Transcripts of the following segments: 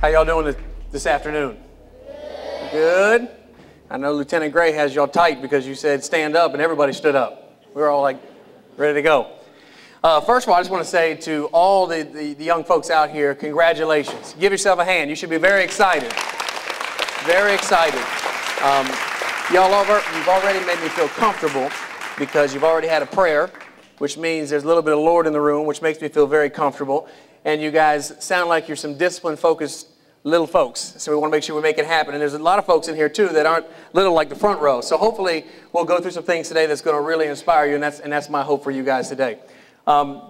How y'all doing this afternoon? Good. I know Lieutenant Gray has y'all tight because you said stand up and everybody stood up. We were all like ready to go. First of all, I just want to say to all the young folks out here, congratulations. Give yourself a hand. You should be very excited. Very excited. You've already made me feel comfortable because you've already had a prayer, which means there's a little bit of Lord in the room, which makes me feel very comfortable. And you guys sound like you're some discipline-focused little folks. So we want to make sure we make it happen. And there's a lot of folks in here, too, that aren't little like the front row. So hopefully we'll go through some things today that's going to really inspire you, and that's my hope for you guys today. I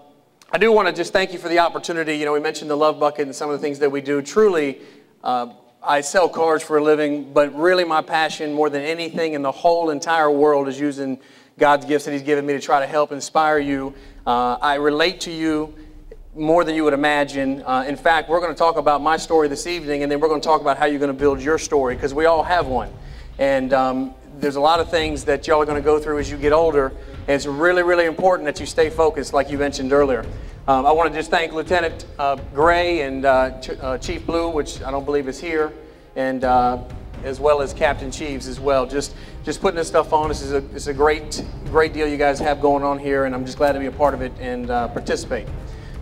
do want to just thank you for the opportunity. You know, we mentioned the Love Bucket and some of the things that we do. Truly, I sell cars for a living, but really my passion more than anything in the whole entire world is using God's gifts that He's given me to try to help inspire you. I relate to you more than you would imagine. In fact, we're going to talk about my story this evening, and then we're going to talk about how you're going to build your story, because we all have one. And there's a lot of things that y'all are going to go through as you get older, and it's really, really important that you stay focused, like you mentioned earlier. I want to just thank Lieutenant Gray and Chief Blue, which I don't believe is here, and as well as Captain Cheeves as well. Just putting this stuff on. This is a great deal you guys have going on here, and I'm just glad to be a part of it and participate.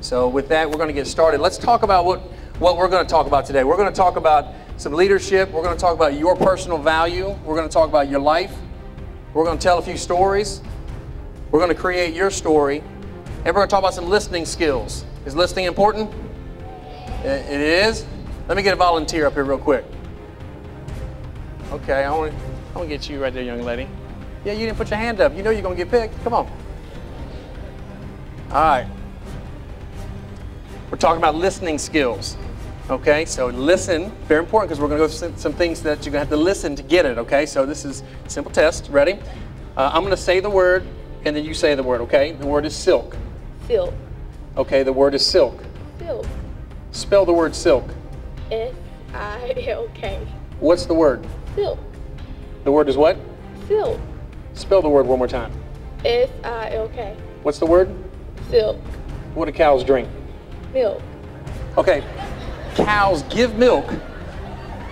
So with that, we're going to get started. Let's talk about what we're going to talk about today. We're going to talk about some leadership. We're going to talk about your personal value. We're going to talk about your life. We're going to tell a few stories. We're going to create your story. And we're going to talk about some listening skills. Is listening important? It is? Let me get a volunteer up here real quick. Okay, I want to get you right there, young lady. Yeah, you didn't put your hand up. You know you're going to get picked. Come on. All right. We're talking about listening skills. Okay, so listen, very important, because we're going to go through some things that you're going to have to listen to get it, okay? So this is a simple test. Ready? I'm going to say the word, and then you say the word, okay? The word is silk. Silk. Okay, the word is silk. Silk. Spell the word silk. S-I-L-K. What's the word? Silk. The word is what? Silk. Spell the word one more time. S-I-L-K. What's the word? Silk. What do cows drink? Milk. Okay, cows give milk,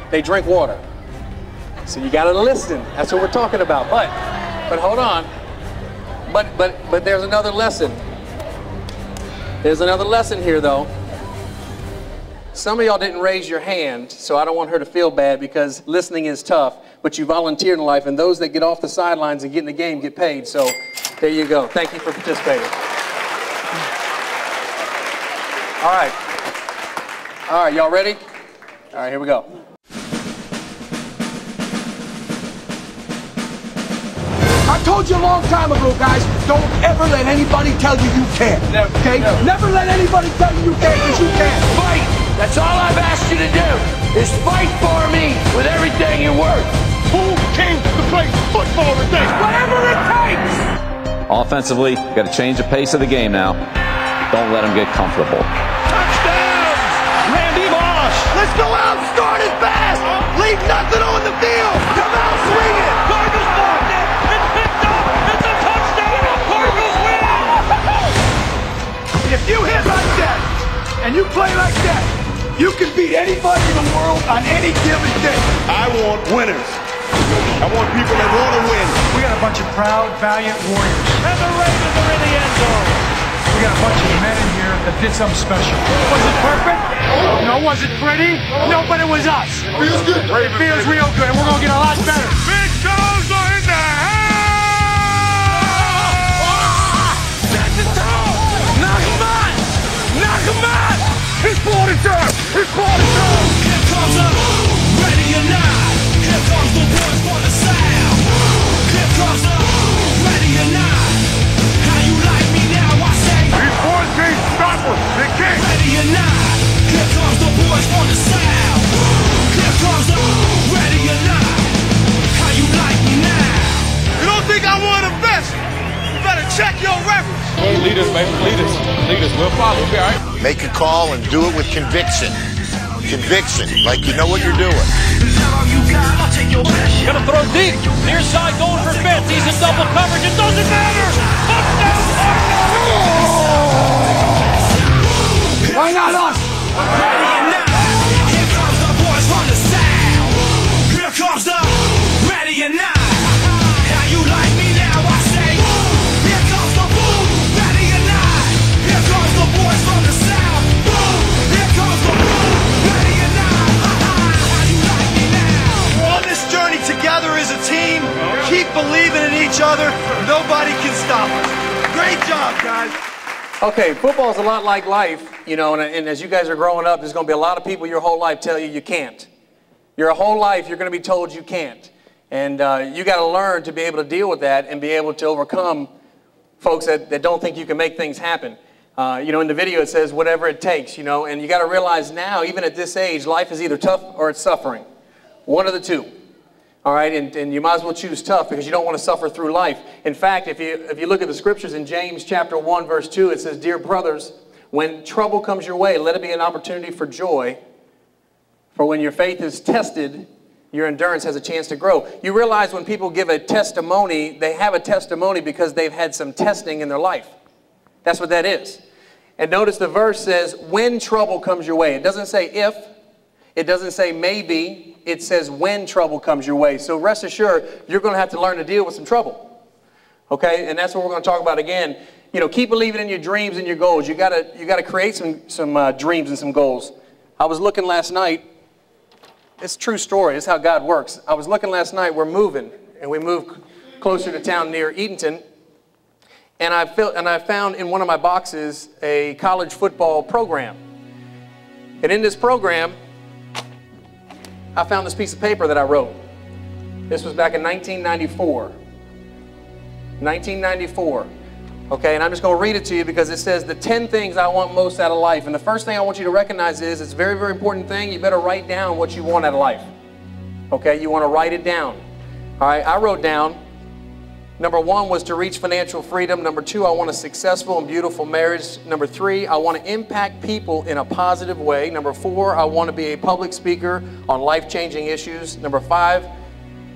they drink water. So you gotta listen. That's what we're talking about. But hold on. But there's another lesson. There's another lesson here, though. Some of y'all didn't raise your hand, so I don't want her to feel bad, because listening is tough. But you volunteered in life, and those that get off the sidelines and get in the game get paid. So there you go. Thank you for participating. All right, y'all ready? All right, here we go. I told you a long time ago, guys, don't ever let anybody tell you you can't. Never, okay? Never let anybody tell you you can't, because you can't. Fight! That's all I've asked you to do, is fight for me with everything you're worth. Who came to play football today? Whatever it takes! Offensively, got to change the pace of the game now. Don't let them get comfortable. Let's go out and start as fast! Leave nothing on the field! Come out swinging! Cardinals blocked it! It's picked up! It's a touchdown! Cardinals win! If you hit like that, and you play like that, you can beat anybody in the world on any given day. I want winners. I want people that want to win. We got a bunch of proud, valiant warriors. And the Ravens are in the end zone. We got a bunch of men in here that did something special. Was it perfect? No. Was it pretty? No, but it was us. Feels good. It feels real good, and we're going to get a lot better. Big shows are in the house! That's the toe! Knock him out! Knock him out! He's brought it down! He's brought it down! Here comes the ready or not. Here comes the boys for the sound. Here comes the ready or not. How you like me now? I say. These boys can't stop us! They can't! Ready or not. Here comes the boys for the sound. Here comes the ready or not. How you like me now? You don't think I want the best? You better check your records! Hey, lead us, baby. Lead us. Lead us. We'll follow. We'll be all right. Make a call and do it with conviction. Conviction, like you know what you're doing. Gonna throw deep. Near side going for Fitz. He's in double coverage. It doesn't matter. Touchdown, Cardinals! Why not us? Here comes each other. Nobody can stop us. Great job, guys. Okay, football's a lot like life, you know, and as you guys are growing up, there's going to be a lot of people your whole life tell you you can't. Your whole life, you're going to be told you can't. And you got to learn to be able to deal with that and be able to overcome folks that don't think you can make things happen. You know, in the video it says whatever it takes, you know, and you got to realize now, even at this age, life is either tough or it's suffering. One of the two. All right, and you might as well choose tough because you don't want to suffer through life. In fact, if you look at the scriptures in James chapter 1, verse 2, it says, "Dear brothers, when trouble comes your way, let it be an opportunity for joy. For when your faith is tested, your endurance has a chance to grow." You realize when people give a testimony, they have a testimony because they've had some testing in their life. That's what that is. And notice the verse says, when trouble comes your way. It doesn't say if. It doesn't say maybe. It says when trouble comes your way. So rest assured, you're going to have to learn to deal with some trouble. Okay? And that's what we're going to talk about again. You know, keep believing in your dreams and your goals. You got to create some dreams and some goals. I was looking last night. It's a true story. It's how God works. I was looking last night. We're moving, and we moved closer to town near Eatonton. And I found in one of my boxes a college football program. And in this program, I found this piece of paper that I wrote. This was back in 1994. 1994. Okay, and I'm just going to read it to you because it says the 10 things I want most out of life. And the first thing I want you to recognize is it's a very, very important thing. You better write down what you want out of life. Okay, you want to write it down. All right, I wrote down, number 1 was to reach financial freedom. Number 2, I want a successful and beautiful marriage. Number 3, I want to impact people in a positive way. Number 4, I want to be a public speaker on life-changing issues. Number 5,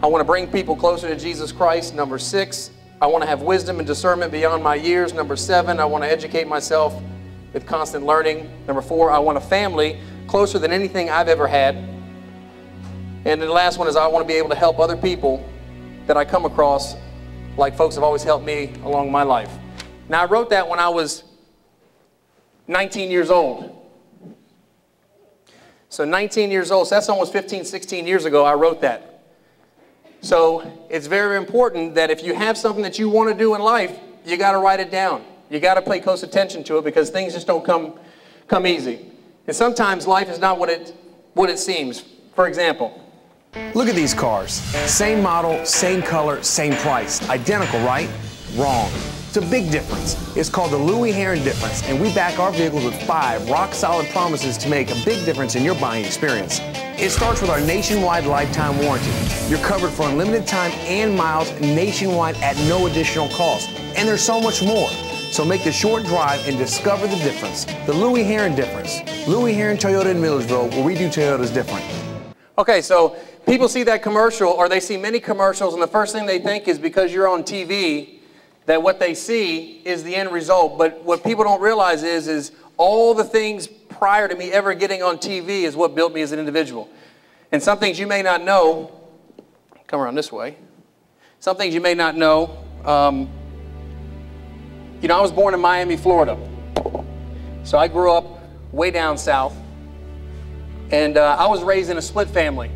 I want to bring people closer to Jesus Christ. Number 6, I want to have wisdom and discernment beyond my years. Number 7, I want to educate myself with constant learning. Number 4, I want a family closer than anything I've ever had. And the last one is I want to be able to help other people that I come across like folks have always helped me along my life. Now, I wrote that when I was 19 years old. So 19 years old, so that's almost 15, 16 years ago I wrote that. So it's very important that if you have something that you want to do in life, you got to write it down. You got to pay close attention to it because things just don't come easy. And sometimes life is not what it seems. For example, look at these cars. Same model, same color, same price. Identical, right? Wrong. It's a big difference. It's called the Louie Herron difference, and we back our vehicles with 5 rock-solid promises to make a big difference in your buying experience. It starts with our nationwide lifetime warranty. You're covered for unlimited time and miles nationwide at no additional cost. And there's so much more. So make the short drive and discover the difference. The Louie Herron difference. Louie Herron Toyota in Milledgeville, where we do Toyotas different. Okay, so people see that commercial, or they see many commercials, and the first thing they think is because you're on TV, that what they see is the end result. But what people don't realize is all the things prior to me ever getting on TV is what built me as an individual. And some things you may not know, come around this way, some things you may not know, you know, I was born in Miami, Florida. So I grew up way down south, and I was raised in a split family.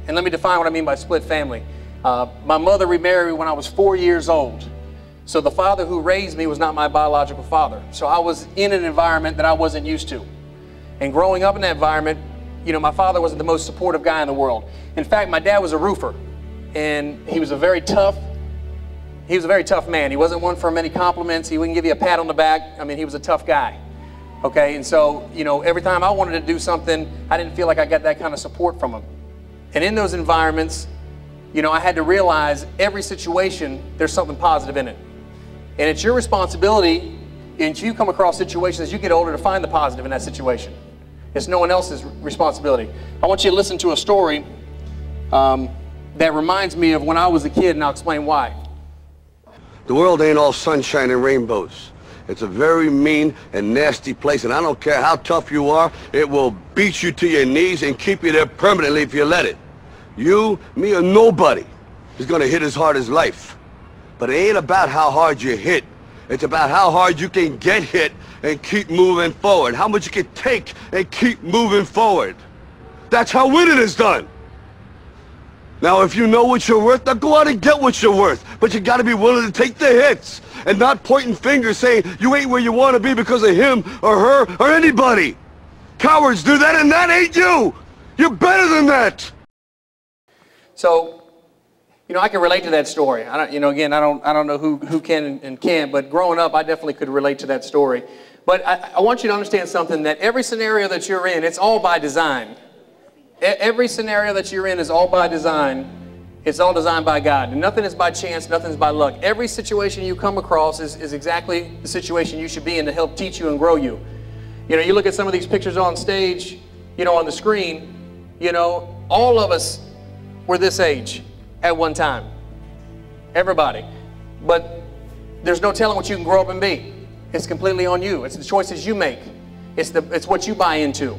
And let me define what I mean by split family. My mother remarried when I was 4 years old. So the father who raised me was not my biological father. So I was in an environment that I wasn't used to. And growing up in that environment, you know, my father wasn't the most supportive guy in the world. In fact, my dad was a roofer, and he was a very tough man. He wasn't one for many compliments. He wouldn't give you a pat on the back. I mean, he was a tough guy. Okay, and so, you know, every time I wanted to do something, I didn't feel like I got that kind of support from him. And in those environments, you know, I had to realize every situation, there's something positive in it. And it's your responsibility, if you come across situations as you get older, to find the positive in that situation. It's no one else's responsibility. I want you to listen to a story that reminds me of when I was a kid, and I'll explain why. The world ain't all sunshine and rainbows. It's a very mean and nasty place, and I don't care how tough you are, it will beat you to your knees and keep you there permanently if you let it. You, me, or nobody is gonna hit as hard as life. But it ain't about how hard you hit. It's about how hard you can get hit and keep moving forward. How much you can take and keep moving forward. That's how winning is done. Now, if you know what you're worth, now go out and get what you're worth. but you got to be willing to take the hits and not pointing fingers saying you ain't where you want to be because of him or her or anybody. Cowards do that, and that ain't you. You're better than that. So, you know, I can relate to that story. I don't know who can and can't, but growing up, I definitely could relate to that story. But I want you to understand something, that every scenario that you're in, it's all by design. Every scenario that you're in is all by design. It's all designed by God. And nothing is by chance, nothing is by luck. Every situation you come across is exactly the situation you should be in to help teach you and grow you. You know, you look at some of these pictures on stage, you know, on the screen, you know, all of us were this age at one time. Everybody. But there's no telling what you can grow up and be. It's completely on you. It's the choices you make. It's what you buy into.